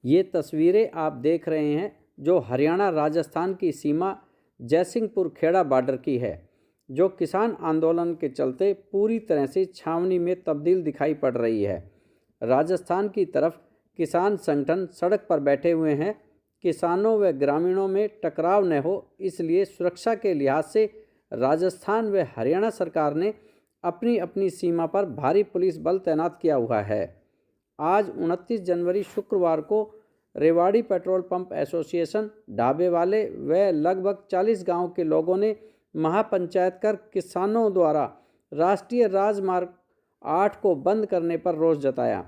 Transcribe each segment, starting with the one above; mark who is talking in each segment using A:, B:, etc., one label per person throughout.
A: ये तस्वीरें आप देख रहे हैं जो हरियाणा राजस्थान की सीमा जयसिंहपुर खेड़ा बॉर्डर की है, जो किसान आंदोलन के चलते पूरी तरह से छावनी में तब्दील दिखाई पड़ रही है। राजस्थान की तरफ किसान संगठन सड़क पर बैठे हुए हैं। किसानों व ग्रामीणों में टकराव न हो, इसलिए सुरक्षा के लिहाज से राजस्थान व हरियाणा सरकार ने अपनी अपनी सीमा पर भारी पुलिस बल तैनात किया हुआ है। आज 29 जनवरी शुक्रवार को रेवाड़ी पेट्रोल पंप एसोसिएशन, ढाबे वाले व लगभग 40 गांव के लोगों ने महापंचायत कर किसानों द्वारा राष्ट्रीय राजमार्ग 8 को बंद करने पर रोष जताया।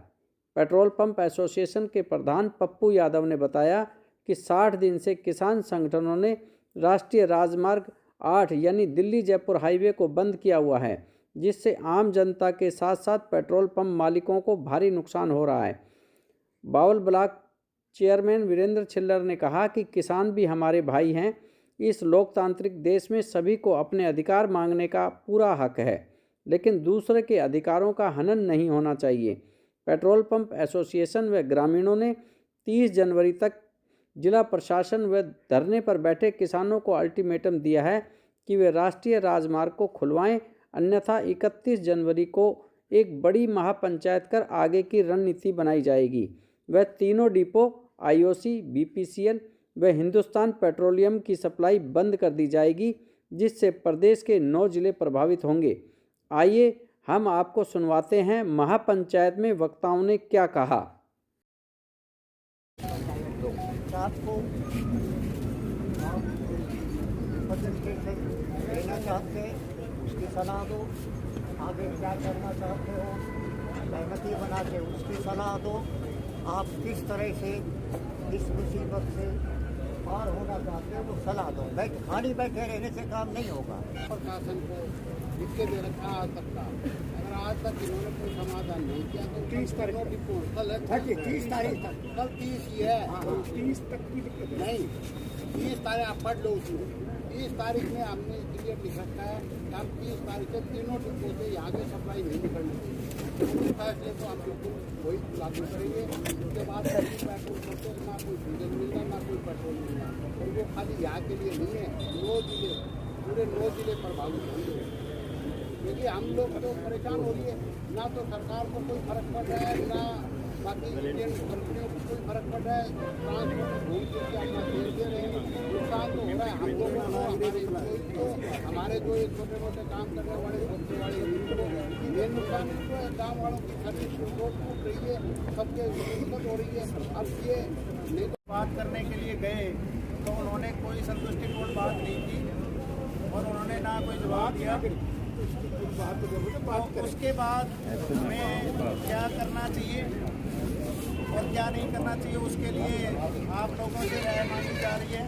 A: पेट्रोल पंप एसोसिएशन के प्रधान पप्पू यादव ने बताया कि 60 दिन से किसान संगठनों ने राष्ट्रीय राजमार्ग 8 यानी दिल्ली जयपुर हाईवे को बंद किया हुआ है, जिससे आम जनता के साथ साथ पेट्रोल पंप मालिकों को भारी नुकसान हो रहा है। बावल ब्लॉक चेयरमैन वीरेंद्र छिल्लर ने कहा कि किसान भी हमारे भाई हैं। इस लोकतांत्रिक देश में सभी को अपने अधिकार मांगने का पूरा हक है, लेकिन दूसरे के अधिकारों का हनन नहीं होना चाहिए। पेट्रोल पंप एसोसिएशन व ग्रामीणों ने 30 जनवरी तक जिला प्रशासन व धरने पर बैठे किसानों को अल्टीमेटम दिया है कि वे राष्ट्रीय राजमार्ग को खुलवाएं, अन्यथा 31 जनवरी को एक बड़ी महापंचायत कर आगे की रणनीति बनाई जाएगी। वह तीनों डिपो आईओसी, बीपीसीएल व हिंदुस्तान पेट्रोलियम की सप्लाई बंद कर दी जाएगी, जिससे प्रदेश के 9 जिले प्रभावित होंगे। आइए हम आपको सुनवाते हैं महापंचायत में वक्ताओं ने क्या कहा।
B: आपको लेना चाहते हैं उसकी सलाह दो, आगे क्या करना चाहते हो सहमति बना के उसकी सलाह दो। आप किस तरह से इस मुसीबत से पार होना चाहते हो वो सलाह दो। खाली बैठे रहने से काम नहीं होगा।
C: प्रशासन को लिख के दे रखा आज तक का, अगर आज तक इन्होंने कोई समाधान नहीं किया तो
B: 30 तारीख
C: कल है
B: 30 तारीख तक,
C: कल 30 ही है।
B: 30 तक की दिक्कत
C: नहीं, 30 तारीख आप पढ़ लो उसमें। 30 तारीख में हमने क्लियर लिख रखा है कि हम 30 तारीख से तीनों डिपो से यहाँ से सप्लाई नहीं निकलनी चाहिए। उस फैसले को हम बिल्कुल वही लागू करेंगे। उसके बाद पेट्रोल पंप ना कोई डीजल मिलना ना कोई पेट्रोल मिलना, और वो खाली यहाँ के लिए नहीं है, 9 जिले पूरे 9 जिले प्रभावित होंगे। क्योंकि हम लोग तो परेशान हो रही है, ना तो सरकार को कोई फर्क पड़ रहा है, ना बाकी इंडियन कंपनियों को कोई फर्क पड़ रहा है। ट्रांसपोर्ट घूम फिर के अपना तेल दे रहे हैं, नुकसान तो हो रहा है हम लोगों को, हमारे जो छोटे मोटे काम करने वाले बच्चे वाले उनको ये नुकसान इनको है। गाँव वालों की सर्विस रोड टूट रही है, सबके दिक्कत हो रही है। अब ये नहीं तो बात करने के लिए गए तो उन्होंने कोई संतुष्टिपूर्ण बात नहीं की और उन्होंने ना कोई जवाब दिया। तो उसके बाद हमें क्या करना चाहिए और क्या नहीं करना चाहिए, उसके लिए आप लोगों से राय मांगी जा रही है।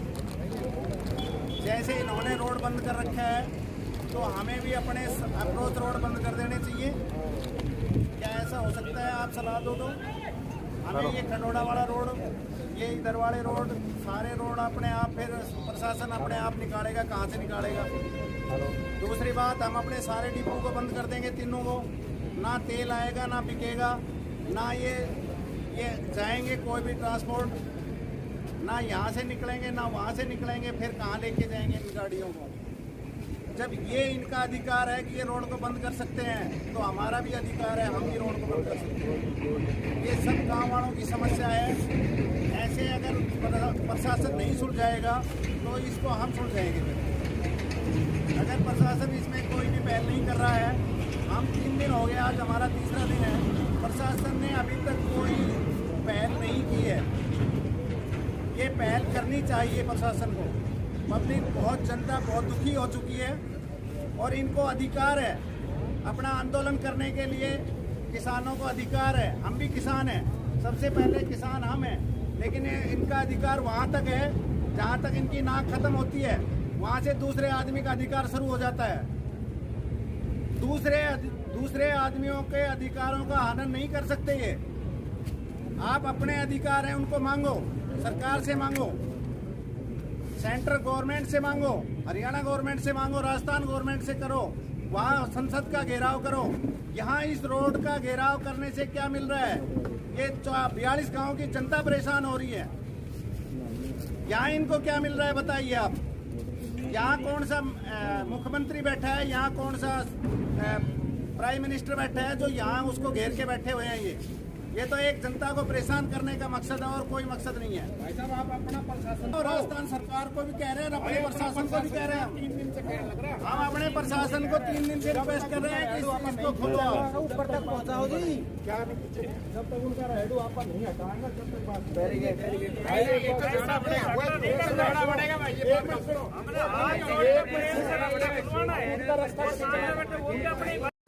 C: जैसे इन्होंने रोड बंद कर रखा है तो हमें भी अपने अप्रोच रोड बंद कर देने चाहिए। क्या ऐसा हो सकता है? आप सलाह दो तो हमें ये खंडोड़ा वाला रोड, ये इधर वाले रोड, सारे रोड अपने आप फिर प्रशासन अपने आप निकालेगा। कहाँ से निकालेगा? दूसरी बात, हम अपने सारे डिपो को बंद कर देंगे, तीनों को। ना तेल आएगा, ना बिकेगा, ना ये जाएंगे कोई भी ट्रांसपोर्ट, ना यहाँ से निकलेंगे ना वहाँ से निकलेंगे। फिर कहाँ लेके जाएंगे इन गाड़ियों को? जब ये इनका अधिकार है कि ये रोड को बंद कर सकते हैं, तो हमारा भी अधिकार है, हम भी रोड को बंद कर सकते हैं। ये सब गाँव वालों की समस्या है। ऐसे अगर प्रशासन नहीं सुलझाएगा तो इसको हम सुलझाएंगे। अगर प्रशासन इसमें कोई भी पहल नहीं कर रहा है, हम 3 दिन हो गए, आज हमारा तीसरा दिन है, प्रशासन ने अभी तक कोई पहल नहीं की है। ये पहल करनी चाहिए प्रशासन को। पब्लिक बहुत, जनता बहुत दुखी हो चुकी है और इनको अधिकार है अपना आंदोलन करने के लिए। किसानों को अधिकार है, हम भी किसान हैं, सबसे पहले किसान हम हैं, लेकिन इनका अधिकार वहाँ तक है जहाँ तक इनकी नाक खत्म होती है, वहाँ से दूसरे आदमी का अधिकार शुरू हो जाता है। दूसरे आदमियों के अधिकारों का हनन नहीं कर सकते ये। आप अपने अधिकार हैं उनको मांगो, सरकार से मांगो, सेंट्रल गवर्नमेंट से मांगो, हरियाणा गवर्नमेंट से मांगो, राजस्थान गवर्नमेंट से करो। वहाँ संसद का घेराव करो। यहाँ इस रोड का घेराव करने से क्या मिल रहा है? ये 42 गांव की जनता परेशान हो रही है। यहाँ इनको क्या मिल रहा है बताइए आप। यहाँ कौन सा मुख्यमंत्री बैठा है, यहाँ कौन सा प्राइम मिनिस्टर बैठा है जो यहाँ उसको घेर के बैठे हुए हैं। ये तो एक जनता को परेशान करने का मकसद है और कोई मकसद नहीं है। भाई साहब, आप अपना प्रशासन और राजस्थान सरकार को भी कह रहे हैं, अपने प्रशासन को भी कह रहे हैं। 3 दिन से कहने लग रहा है। हम अपने प्रशासन को 3 दिन से रिक्वेस्ट कर रहे हैं कि इसको खोलो, ऊपर तक पहुँचाओ जी। क्या जब तक उनका रेडू आप नहीं हटाएंगे तब तक बात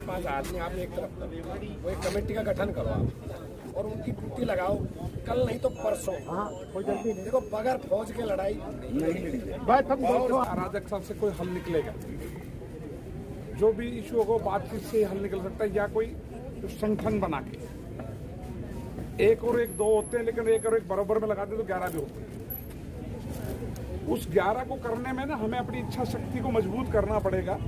D: पांच आदमी आप एक तरफ वो एक कमेटी का गठन करो आप और उनकी ड्यूटी लगाओ। कल नहीं तो परसों। कोई जल्दी नहीं। देखो, बगैर फौज के लड़ाई नहीं लड़ी।
E: अराजक साहब से कोई हल निकलेगा। जो भी इशू होगा बातचीत से हल निकल सकता है, या कोई संगठन बना के। 1 और 1 2 होते हैं, लेकिन 1 और 1 बराबर में लगाते तो 11 भी होते हैं। उस 11 को करने में ना हमें अपनी इच्छा शक्ति को मजबूत करना पड़ेगा।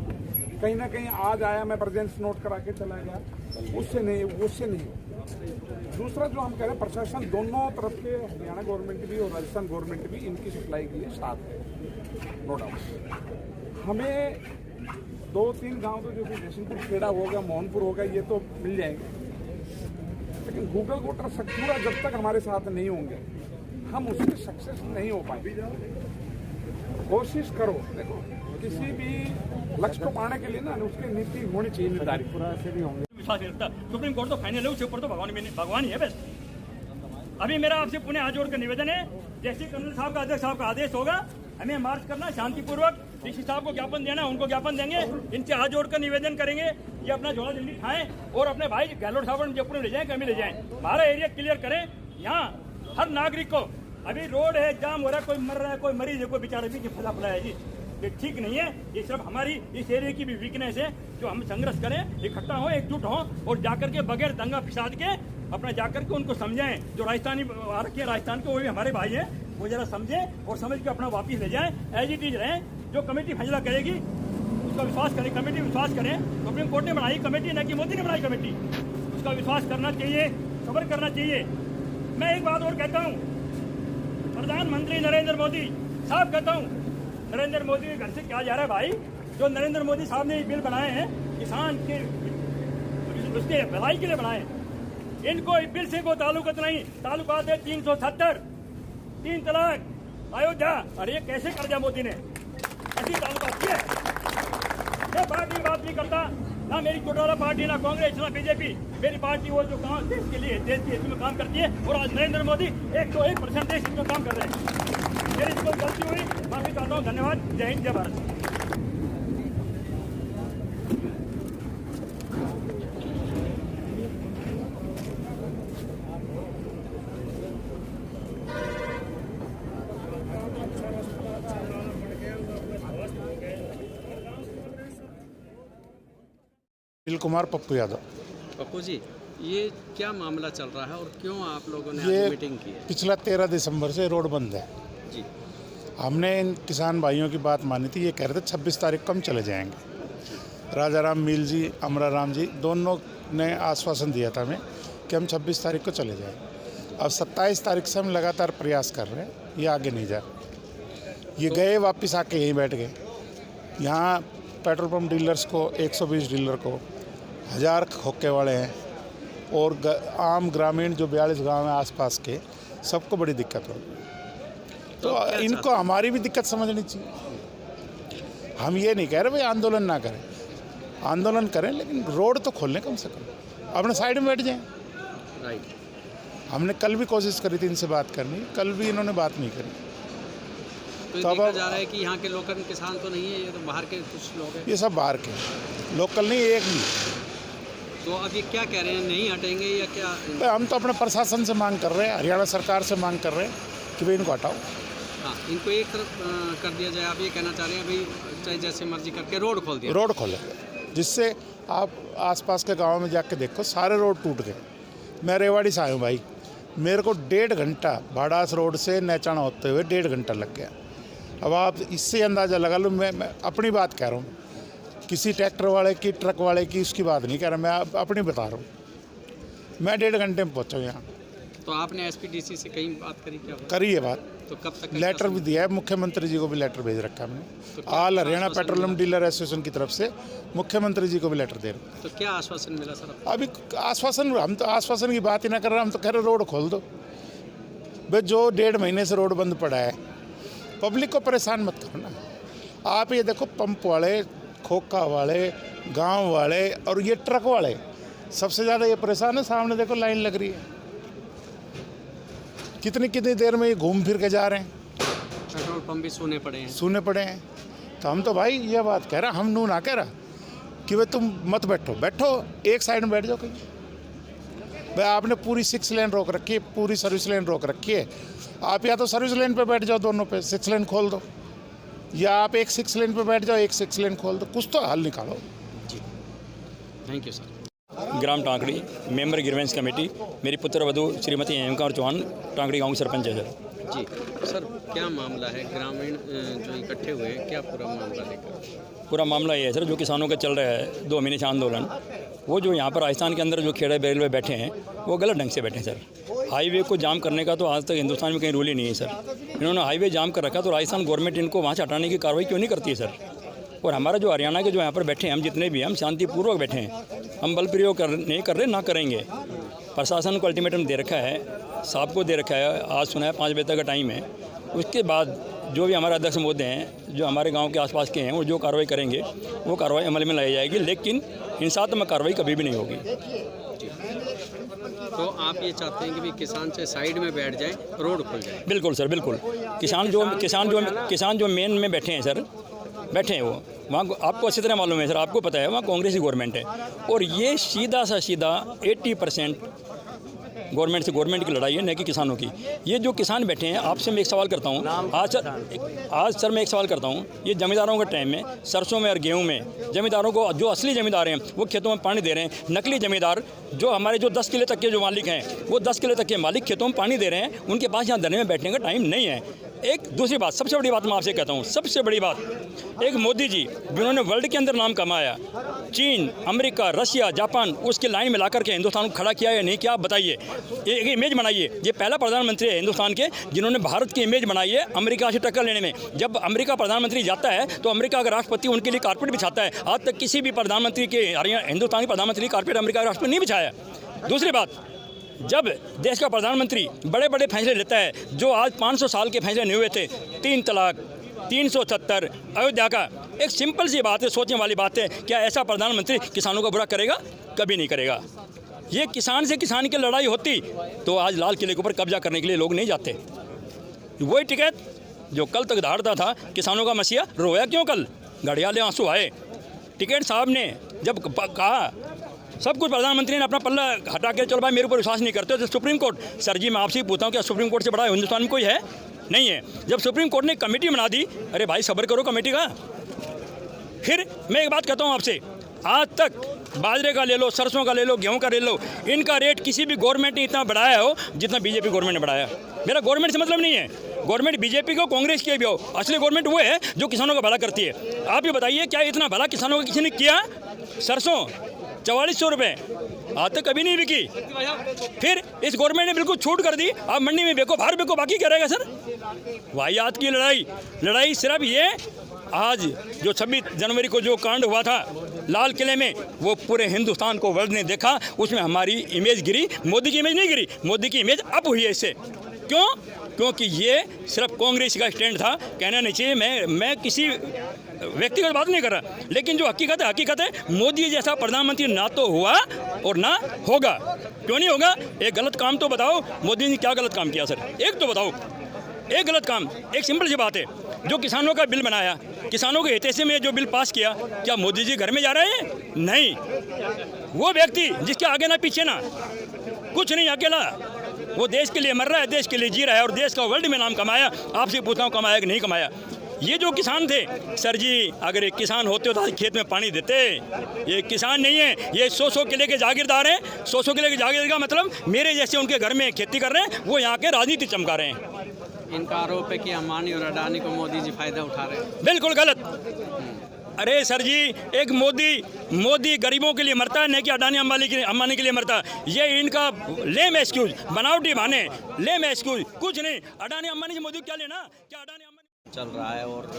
E: कहीं ना कहीं आज आया मैं प्रेजेंस नोट करा के चला गया, उससे नहीं। दूसरा जो हम कह रहे हैं, प्रशासन दोनों तरफ के, हरियाणा गवर्नमेंट भी और राजस्थान गवर्नमेंट भी इनकी सप्लाई के लिए साथ है, नो डाउट। हमें 2-3 गांव तो जैसे जयसिंहपुर खेड़ा होगा, मोहनपुर होगा, ये तो मिल जाएंगे, लेकिन गूगल वोटर सतपुरा जब तक हमारे साथ नहीं होंगे हम उसमें सक्सेस नहीं हो पाएंगे। कोशिश करो, देखो किसी भी लक्ष्य को पाने के लिए ना उसकी नीति होनी चाहिए निर्धारित।
F: विश्वास नहीं रखता। सुप्रीम कोर्ट तो फाइनल है, उसके ऊपर तो भगवान ही है बस। अभी मेरा आपसे पुनः हाथ जोड़कर निवेदन है, जैसे कर्नल साहब का अध्यक्ष साहब का आदेश होगा, हमें मार्च करना शांतिपूर्वक। डीसी साहब को ज्ञापन देना, उनको ज्ञापन देंगे, इनसे हाथ जोड़कर निवेदन करेंगे ये अपना झोला जल्दी खाएं और अपने भाई गहलोत साहब जयपुर में ले जाएं, कमी ले जाएं, हमारा एरिया क्लियर करें। यहाँ हर नागरिक को अभी रोड है, जाम हो रहा है, कोई मर रहा है, कोई मरीज है, कोई बेचारा भी फंसा पड़ा है जी। ये ठीक नहीं है। ये सब हमारी इस एरिया की भी वीकनेस है, जो हम संघर्ष करें, इकट्ठा हो, एकजुट हो और जाकर के बगैर दंगा फिसाद के अपना जाकर के उनको समझाएं। जो राजस्थानी आ रखे हैं राजस्थान के, वो भी हमारे भाई हैं, वो जरा समझें और समझ के अपना वापिस ले जाएं, एज इट इज रहें। जो कमेटी फैसला करेगी उसका विश्वास करें, कमेटी विश्वास करें। सुप्रीम कोर्ट ने बनाई कमेटी, न कि मोदी ने बनाई कमेटी, उसका विश्वास करना चाहिए, सब्र करना चाहिए। मैं एक बात और कहता हूँ, प्रधानमंत्री नरेंद्र मोदी साहब कहता हूँ, नरेंद्र मोदी के घर से क्या जा रहा है भाई? जो नरेंद्र मोदी साहब ने बिल बनाए हैं किसान के उसके भलाई के लिए बनाए हैं, इनको इस बिल से कोई ताल्लुकात नहीं। ताल्लुकात है 370, 3 तलाक, अयोध्या। अरे कैसे कर दिया मोदी ने? ऐसी ताल्लुकात है। मैं पार्टी की बात नहीं करता, ना मेरी चौटाला पार्टी, ना कांग्रेस, ना बीजेपी। मेरी पार्टी वो जो काम देश के लिए, देश के हित में काम करती है, और आज नरेंद्र मोदी 101% देश हित में काम कर रहे हैं। मेरी इसको गलती हुई, माफी चाहता हूँ। धन्यवाद। जय हिंद, जय भारत।
G: अनिल कुमार पप्पू यादव।
A: पप्पू जी, ये क्या मामला चल रहा है और क्यों आप लोगों ने
G: ये
A: आज मीटिंग की है?
G: पिछला 13 दिसंबर से रोड बंद है
A: जी।
G: हमने इन किसान भाइयों की बात मानी थी। ये कह रहे थे 26 तारीख को हम चले जाएंगे। राजा राम मील जी, अमरा राम जी दोनों ने आश्वासन दिया था हमें कि हम 26 तारीख को चले जाएंगे। अब 27 तारीख से हम लगातार प्रयास कर रहे हैं, ये आगे नहीं जा रहे। ये गए वापस आके यहीं बैठ गए। यहाँ पेट्रोल पंप डीलर्स को 120 डीलर को 1000 खोखे वाले हैं, और आम ग्रामीण जो 42 गांव हैं आसपास के, सबको बड़ी दिक्कत हो रही है। तो इनको हमारी भी दिक्कत समझनी चाहिए। हम ये नहीं कह रहे भाई आंदोलन ना करें, आंदोलन करें, लेकिन रोड तो खोलने कम से कम, अपने साइड में बैठ जाएं।
A: राइट।
G: हमने कल भी कोशिश करी थी इनसे बात करनी, कल भी इन्होंने बात नहीं करी।
A: तो देखा जा रहा है कि यहाँ के लोकल किसान तो नहीं है, ये तो बाहर के कुछ लोग हैं।
G: ये सब बाहर के, लोकल नहीं, एक भी।
A: तो अब ये क्या कह रहे हैं, नहीं हटेंगे या क्या?
G: हम तो अपने प्रशासन से मांग कर रहे हैं, हरियाणा सरकार से मांग कर रहे हैं कि भाई इनको हटाओ।
A: हाँ, इनको एक तरफ कर दिया जाए। आप ये कहना चाह रहे हैं भाई चाहे जैसे मर्जी करके रोड खोल दिया,
G: रोड खोले, जिससे आप आसपास के गाँव में जाके देखो सारे रोड टूट गए। मैं रेवाड़ी से आया हूँ भाई, मेरे को 1.5 घंटा भाड़ास रोड से नेचाना होते हुए 1.5 घंटा लग गया। अब आप इससे अंदाज़ा लगा लो, मैं अपनी बात कह रहा हूँ, किसी ट्रैक्टर वाले की, ट्रक वाले की उसकी बात नहीं कर रहा, मैं अपनी बता रहा हूँ। मैं 1.5 घंटे में पहुँचा हूँ यहाँ।
A: तो आपने एसपीडीसी से कहीं बात करी क्या?
G: करी है बात,
A: तो कब तक?
G: लेटर भी दिया है, मुख्यमंत्री जी को भी लेटर भेज रखा है हमने। All Haryana petroleum dealer association की तरफ से मुख्यमंत्री जी को भी लेटर दे रहे हैं।
A: तो क्या आश्वासन मिला सर?
G: अभी आश्वासन, हम तो आश्वासन की बात ही ना कर रहे, हम तो कह रहे रोड खोल दो भाई। जो 1.5 महीने से रोड बंद पड़ा है, पब्लिक को परेशान मत करो ना। आप ये देखो, पंप वाले, खोखा वाले, गांव वाले और ये ट्रक वाले सबसे ज़्यादा ये परेशान है। सामने देखो लाइन लग रही है, कितनी कितनी देर में ये घूम फिर के जा रहे हैं।
A: पेट्रोल पंप भी सूने पड़े हैं।
G: तो हम तो भाई ये बात कह रहा, हम नू ना कह रहा कि भाई तुम मत बैठो, एक साइड में बैठ जाओ कहीं। भाई आपने पूरी 6 लेन रोक रखी है, पूरी सर्विस लेन रोक रखी है। आप या तो सर्विस लेन पे बैठ जाओ, दोनों पे 6 लेन खोल दो, या आप एक 6 लेन पे बैठ जाओ, एक 6 लेन खोल दो, कुछ तो हल निकालो।
A: जी, थैंक यू सर।
F: ग्राम टांकड़ी, मेंबर ग्रीवेंस कमेटी, मेरी पुत्र वधू श्रीमती हेमकांत चौहान, टांकड़ी गांव सरपंच है सर।
A: जी सर, क्या मामला है? ग्रामीण जो इकट्ठे हुए हैं, क्या पूरा मामला लेकर?
F: पूरा मामला ये है सर, जो किसानों का चल रहा है 2 महीने से आंदोलन, वो जो यहाँ पर राजस्थान के अंदर जो खेड़ा बैरल में बैठे हैं, वो गलत ढंग से बैठे हैं सर। हाईवे को जाम करने का तो आज तक हिंदुस्तान में कहीं रूल ही नहीं है सर। इन्होंने हाईवे जाम कर रखा, तो राजस्थान गवर्नमेंट इनको वहाँ से हटाने की कार्रवाई क्यों नहीं करती है सर? और हमारा जो हरियाणा के जो यहाँ पर बैठे हैं, हम जितने भी, हम शांतिपूर्वक बैठे हैं, हम बल प्रयोग नहीं कर रहे, ना करेंगे। प्रशासन को अल्टीमेटम दे रखा है, साहब को दे रखा है, आज सुना है 5 बजे तक का टाइम है। उसके बाद जो भी हमारे अध्यक्ष महोदय हैं, जो हमारे गांव के आसपास के हैं, वो जो कार्रवाई करेंगे वो कार्रवाई अमल में लाई जाएगी, लेकिन हिंसात्मक कार्रवाई कभी भी नहीं होगी।
A: तो आप ये चाहते हैं कि भी किसान से साइड में बैठ जाए, रोड खुल जाए?
F: बिल्कुल सर, बिल्कुल। किसान जो मेन में बैठे हैं सर, बैठे हैं वो वहाँ, आपको अच्छी तरह मालूम है सर, आपको पता है वहाँ कांग्रेस की गवर्नमेंट है, और ये सीधा 80% गवर्नमेंट की लड़ाई है, न कि किसानों की। ये जो किसान बैठे हैं, आपसे मैं एक सवाल करता हूँ आज सर मैं एक सवाल करता हूँ, ये जमींदारों के टाइम में सरसों में और गेहूं में जमींदारों को, जो असली जमींदार हैं वो खेतों में पानी दे रहे हैं, नकली जमींदार जो हमारे जो 10 किले तक के जो मालिक हैं, वो 10 किले तक के मालिक खेतों में पानी दे रहे हैं, उनके पास यहाँ धरने में बैठने का टाइम नहीं है। एक दूसरी बात, सबसे बड़ी बात मैं आपसे कहता हूँ, सबसे बड़ी बात, एक मोदी जी जिन्होंने वर्ल्ड के अंदर नाम कमाया, चीन, अमेरिका, रशिया, जापान, उसकी लाइन में ला करके हिंदुस्तान को खड़ा किया या नहीं किया, आप बताइए। एक इमेज बनाइए, ये पहला प्रधानमंत्री है हिंदुस्तान के जिन्होंने भारत की इमेज बनाई है अमेरिका से टक्कर लेने में। जब अमेरिका प्रधानमंत्री जाता है तो अमेरिका का राष्ट्रपति उनके लिए कारपेट बिछाता है। आज तक किसी भी प्रधानमंत्री के, हिंदुस्तान के प्रधानमंत्री कारपेट अमेरिका का राष्ट्रपति नहीं बिछाया। दूसरी बात, जब देश का प्रधानमंत्री बड़े बड़े फैसले लेता है, जो आज 500 साल के फैसले नहीं हुए थे, 3 तलाक, 370, अयोध्या का, एक सिंपल सी बात है, सोचने वाली बात है, क्या ऐसा प्रधानमंत्री किसानों का बुरा करेगा? कभी नहीं करेगा। ये किसान से किसान की लड़ाई होती तो आज लाल किले के ऊपर कब्जा करने के लिए लोग नहीं जाते। वही टिकट जो कल तक धाड़ता था किसानों का मसीहा, रोया क्यों कल? घड़ियाले आंसू आए। टिकट साहब ने जब कहा, सब कुछ प्रधानमंत्री ने अपना पल्ला हटा के, चलो भाई मेरे ऊपर विश्वास नहीं करते तो सुप्रीम कोर्ट, सर जी मैं आपसे ही पूछता हूँ, क्या सुप्रीम कोर्ट से बड़ा हिंदुस्तान में कोई है? नहीं है। जब सुप्रीम कोर्ट ने कमेटी बना दी, अरे भाई सब्र करो कमेटी का। फिर मैं एक बात कहता हूँ आपसे, आज तक बाजरे का ले लो, सरसों का ले लो, गेहूं का ले लो, इनका रेट किसी भी गवर्नमेंट ने इतना बढ़ाया हो जितना बीजेपी गवर्नमेंट ने बढ़ाया। मेरा गवर्नमेंट से मतलब नहीं है, गवर्नमेंट बीजेपी को, कांग्रेस की भी हो, असली गवर्नमेंट वो है जो किसानों का भला करती है। आप ये बताइए, क्या इतना भला किसानों का किसी ने किया? सरसों 4400 रुपये आज तक कभी नहीं बिकी। फिर इस गवर्नमेंट ने बिल्कुल छूट कर दी, आप मंडी में बेको, बाहर बेको, बाकी क्या रहेगा सर? वाहियात की लड़ाई सिर्फ ये, आज जो 26 जनवरी को जो कांड हुआ था लाल किले में, वो पूरे हिंदुस्तान को वर्ल्ड ने देखा, उसमें हमारी इमेज गिरी, मोदी की इमेज नहीं गिरी, मोदी की इमेज अप हुई है इससे। क्यों? क्योंकि ये सिर्फ कांग्रेस का स्टैंड था। कहना नहीं चाहिए, मैं किसी व्यक्तिगत बात नहीं कर रहा, लेकिन जो हकीकत है, मोदी जैसा प्रधानमंत्री ना तो हुआ और ना होगा। क्यों नहीं होगा? एक गलत काम तो बताओ, मोदी ने क्या गलत काम किया सर? एक तो बताओ, एक गलत काम। एक सिंपल सी बात है, जो किसानों का बिल बनाया, किसानों के हित में जो बिल पास किया, क्या मोदी जी घर में जा रहे हैं? नहीं। वो व्यक्ति जिसके आगे ना पीछे ना कुछ नहीं, अकेला, वो देश के लिए मर रहा है, देश के लिए जी रहा है, और देश का वर्ल्ड में नाम कमाया। आपसे पूछता हूँ, कमाया कि नहीं कमाया? ये जो किसान थे, सर जी अगर एक किसान होते तो खेत में पानी देते। ये किसान नहीं है, ये 100 किले के जागीरदार हैं। 100 किले के जागीरदार का मतलब मेरे जैसे उनके घर में खेती कर रहे हैं, वो यहाँ के राजनीति चमका रहे हैं।
A: इनका आरोप है कि अंबानी और अडानी को मोदी जी फायदा उठा रहे हैं।
F: बिल्कुल गलत, अरे सर जी, एक मोदी गरीबों के लिए मरता है, नहीं कि अडानी अंबानी के लिए मरता है। ये इनका लेम एक्सक्यूज, बनावटी बहाने, लेम एक्सक्यूज, कुछ नहीं। अडानी अंबानी से मोदी को क्या लेना? क्या अडानी अंबानी
H: चल रहा है और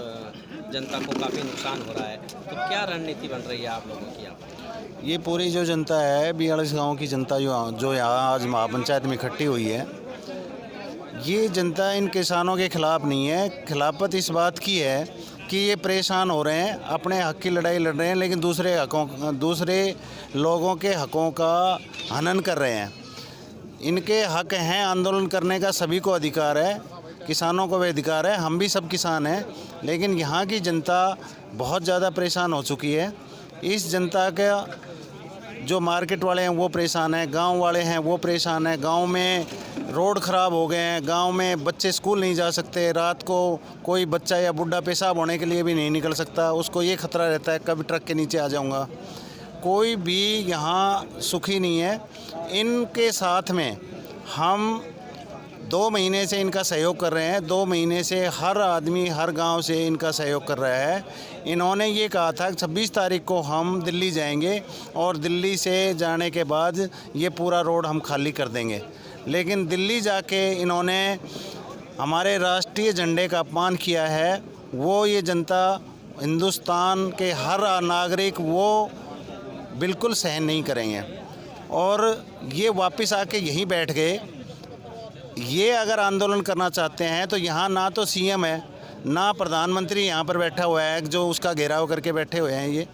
H: जनता को काफ़ी नुकसान हो रहा है, तो क्या रणनीति बन रही है आप लोगों की? आप
I: ये पूरी जो जनता है 42 गाँव की जनता जो यहाँ आज महापंचायत में इकट्ठी हुई है, ये जनता इन किसानों के खिलाफ नहीं है। खिलाफत इस बात की है कि ये परेशान हो रहे हैं, अपने हक की लड़ाई लड़ रहे हैं, लेकिन दूसरे लोगों के हकों का हनन कर रहे हैं। इनके हक हैं, आंदोलन करने का सभी को अधिकार है, किसानों को भी अधिकार है, हम भी सब किसान हैं, लेकिन यहाँ की जनता बहुत ज़्यादा परेशान हो चुकी है। इस जनता का जो मार्केट वाले हैं वो परेशान हैं, गांव वाले हैं वो परेशान हैं। गांव में रोड ख़राब हो गए हैं, गांव में बच्चे स्कूल नहीं जा सकते, रात को कोई बच्चा या बुढ़ा पेशाब होने के लिए भी नहीं निकल सकता, उसको ये खतरा रहता है कभी ट्रक के नीचे आ जाऊंगा। कोई भी यहाँ सुखी नहीं है। इनके साथ में हम 2 महीने से इनका सहयोग कर रहे हैं, 2 महीने से हर आदमी हर गांव से इनका सहयोग कर रहा है। इन्होंने ये कहा था कि 26 तारीख को हम दिल्ली जाएंगे और दिल्ली से जाने के बाद ये पूरा रोड हम खाली कर देंगे, लेकिन दिल्ली जाके इन्होंने हमारे राष्ट्रीय झंडे का अपमान किया है। वो ये जनता, हिंदुस्तान के हर नागरिक वो बिल्कुल सहन नहीं करेंगे और ये वापस आके यहीं बैठ गए। ये अगर आंदोलन करना चाहते हैं तो यहाँ ना तो सीएम है, ना प्रधानमंत्री यहाँ पर बैठा हुआ है जो उसका घेराव करके बैठे हुए हैं।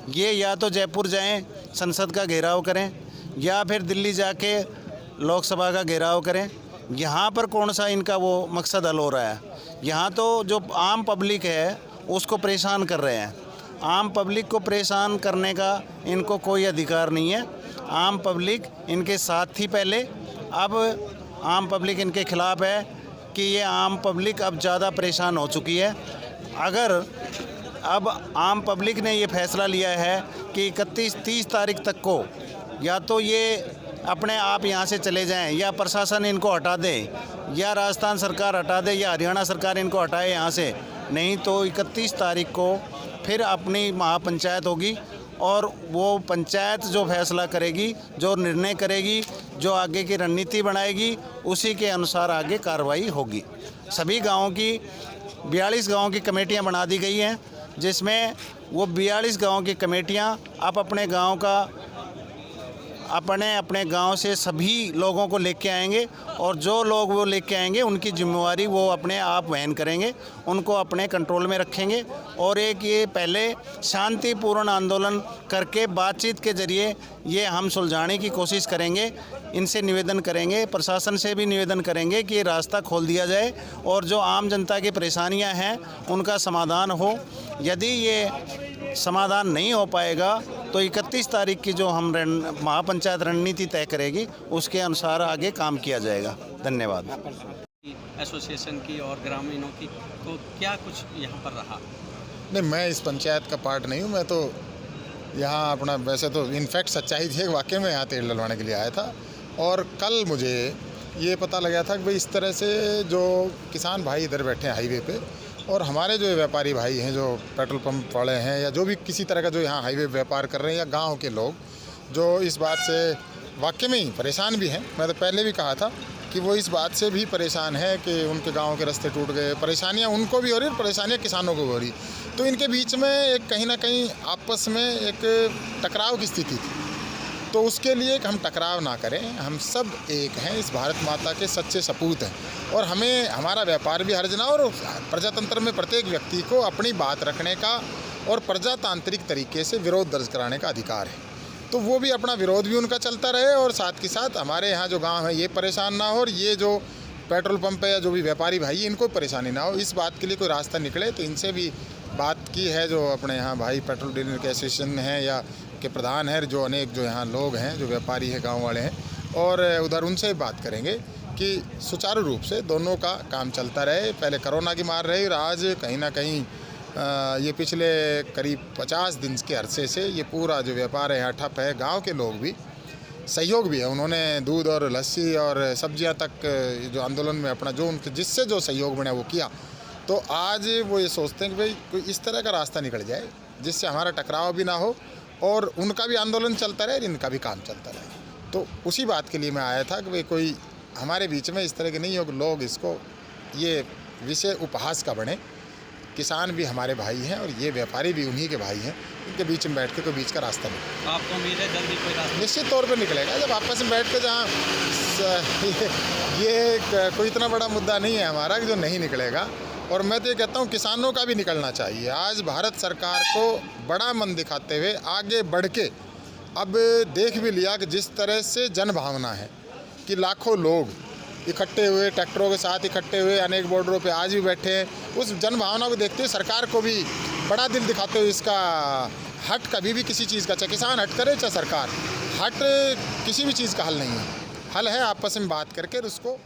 I: ये या तो जयपुर जाएं, संसद का घेराव करें, या फिर दिल्ली जाके लोकसभा का घेराव करें। यहाँ पर कौन सा इनका वो मकसद हल हो रहा है? यहाँ तो जो आम पब्लिक है उसको परेशान कर रहे हैं। आम पब्लिक को परेशान करने का इनको कोई अधिकार नहीं है। आम पब्लिक इनके साथ थी पहले, अब आम पब्लिक इनके खिलाफ है कि ये आम पब्लिक अब ज़्यादा परेशान हो चुकी है। अगर अब आम पब्लिक ने ये फैसला लिया है कि 31-30 तारीख तक को या तो ये अपने आप यहाँ से चले जाएं, या प्रशासन इनको हटा दे, या राजस्थान सरकार हटा दे, या हरियाणा सरकार इनको हटाए यहाँ से, नहीं तो 31 तारीख को फिर अपनी महापंचायत होगी और वो पंचायत जो फैसला करेगी, जो निर्णय करेगी, जो आगे की रणनीति बनाएगी, उसी के अनुसार आगे कार्रवाई होगी। सभी गाँवों की 42 गाँव की कमेटियाँ बना दी गई हैं, जिसमें वो 42 गाँव की कमेटियाँ अपने गाँव का अपने गांव से सभी लोगों को लेके आएंगे और जो लोग वो लेके आएंगे उनकी जिम्मेवारी वो अपने आप वहन करेंगे, उनको अपने कंट्रोल में रखेंगे। और एक ये पहले शांतिपूर्ण आंदोलन करके बातचीत के ज़रिए ये हम सुलझाने की कोशिश करेंगे। इनसे निवेदन करेंगे, प्रशासन से भी निवेदन करेंगे कि ये रास्ता खोल दिया जाए और जो आम जनता की परेशानियां हैं उनका समाधान हो। यदि ये समाधान नहीं हो पाएगा तो 31 तारीख की जो हम महापंचायत रणनीति तय करेगी उसके अनुसार आगे काम किया जाएगा। धन्यवाद।
H: एसोसिएशन की और ग्रामीणों की तो क्या कुछ यहाँ पर रहा?
J: नहीं, मैं इस पंचायत का पार्ट नहीं हूँ। मैं तो यहाँ अपना वैसे तो इनफैक्ट सच्चाई थी, वाकई में यहाँ तेल डलवाने के लिए आया था। और कल मुझे ये पता लगा था कि भाई इस तरह से जो किसान भाई इधर बैठे हैं हाईवे पे, और हमारे जो व्यापारी भाई हैं जो पेट्रोल पंप वाले हैं या जो भी किसी तरह का जो यहाँ हाईवे व्यापार कर रहे हैं, या गांव के लोग जो इस बात से वाकई में ही परेशान भी हैं। मैं तो पहले भी कहा था कि वो इस बात से भी परेशान है कि उनके गांव के रास्ते टूट गए। परेशानियाँ उनको भी हो रही, परेशानियाँ किसानों को भी हो रही। तो इनके बीच में एक कहीं ना कहीं आपस में एक टकराव की स्थिति थी। तो उसके लिए हम टकराव ना करें, हम सब एक हैं, इस भारत माता के सच्चे सपूत हैं और हमें हमारा व्यापार भी हर्जना और प्रजातंत्र में प्रत्येक व्यक्ति को अपनी बात रखने का और प्रजातांत्रिक तरीके से विरोध दर्ज कराने का अधिकार है। तो वो भी अपना विरोध भी उनका चलता रहे और साथ के साथ हमारे यहाँ जो गांव है ये परेशान ना हो और ये जो पेट्रोल पंप है या जो भी व्यापारी भाई इनको परेशानी ना हो। इस बात के लिए कोई रास्ता निकले तो इनसे भी बात की है, जो अपने यहाँ भाई पेट्रोल डीलर के एसोसिएशन हैं या के प्रधान है, जो अनेक जो यहाँ लोग हैं जो व्यापारी हैं गांव वाले हैं, और उधर उनसे बात करेंगे कि सुचारू रूप से दोनों का काम चलता रहे। पहले कोरोना की मार रही और आज कहीं ना कहीं ये पिछले करीब 50 दिन के अरसे से ये पूरा जो व्यापार है यहाँ ठप है। गांव के लोग भी सहयोग भी है, उन्होंने दूध और लस्सी और सब्जियां तक जो आंदोलन में अपना जो उनके जिससे जो सहयोग बना वो किया। तो आज वो ये सोचते हैं कि भाई कोई इस तरह का रास्ता निकल जाए जिससे हमारा टकराव भी ना हो और उनका भी आंदोलन चलता रहे और इनका भी काम चलता रहे। तो उसी बात के लिए मैं आया था कि भाई कोई हमारे बीच में इस तरह के नहीं हो कि लोग इसको ये विषय उपहास का बने। किसान भी हमारे भाई हैं और ये व्यापारी भी उन्हीं के भाई हैं, इनके बीच में बैठ के कोई बीच का रास्ता नहीं।
H: आपको उम्मीद है जल्दी कोई रास्ता
J: निश्चित तौर पर निकलेगा जब आपस में बैठ के, जहाँ ये कोई इतना बड़ा मुद्दा नहीं है हमारा कि जो नहीं निकलेगा। और मैं तो ये कहता हूँ किसानों का भी निकलना चाहिए। आज भारत सरकार को बड़ा मन दिखाते हुए आगे बढ़ के अब देख भी लिया कि जिस तरह से जन भावना है कि लाखों लोग इकट्ठे हुए, ट्रैक्टरों के साथ इकट्ठे हुए, अनेक बॉर्डरों पे आज भी बैठे हैं, उस जन भावना को देखते हुए सरकार को भी बड़ा दिल दिखाते हुए इसका हट कभी भी किसी चीज़ का, चाहे किसान हट करे चाहे सरकार हट, किसी भी चीज़ का हल नहीं है। हल है आपस में बात करके उसको